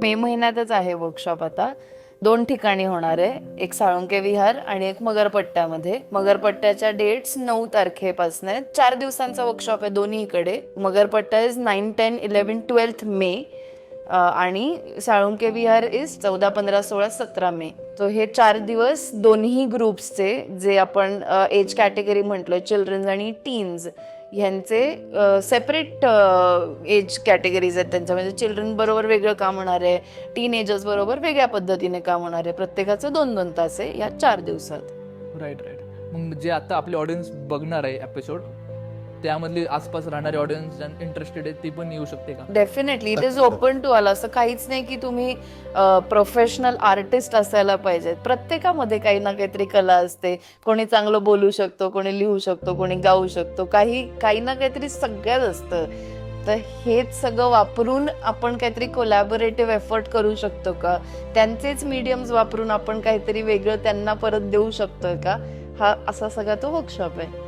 मे महिन्यातच आहे वर्कशॉप. आता 2 ठिकाणी होणार आहे, एक साळुंके विहार आणि एक मगरपट्ट्यामध्ये. मगरपट्ट्याच्या डेट्स 9 तारखेपासून आहेत. 4 दिवसांचा वर्कशॉप आहे दोन्हीकडे. मगरपट्टा इज 9, 10, 11, 12 मे आणि साळुंके विहार इज 14, 15, 16, 17 मे. तो हे 4 दिवस दोन्ही ग्रुप्सचे, जे आपण एज कॅटेगरी म्हटलोय, चिल्ड्रन्स आणि टीन्स, ह्यांचे सेपरेट एज कॅटेगरीज आहेत. त्यांच्यामध्ये चिल्ड्रन बरोबर वेगळं काम होणार आहे, टीनेजर्स बरोबर वेगळ्या पद्धतीने काम होणार आहे. प्रत्येकाचं 2-2 तास आहे या 4 दिवसात. राईट. मग जे आता आपली ऑडियन्स बघणार आहे एपिसोड, त्यामधली आसपास राहणारी ऑडियन्स इंटरेस्टेड आहे ती पण येऊ शकते का? Definitely it is open to all. असं काहीच नाही की तुम्ही प्रोफेशनल आर्टिस्ट असायला पाहिजेत. प्रत्येकामध्ये काही ना काहीतरी कला असते. कोणी चांगलं बोलू शकतो, कोणी लिहू शकतो, कोणी गाऊ शकतो, काही ना काहीतरी सगळ्यात असतं. तर हेच सगळं वापरून आपण काहीतरी कोलॅबोरेटिव्ह एफर्ट करू शकतो का, त्यांचेच मीडियम्स वापरून आपण काहीतरी वेगळं त्यांना परत देऊ शकतोय का, हा असा सगळा तो वर्कशॉप आहे.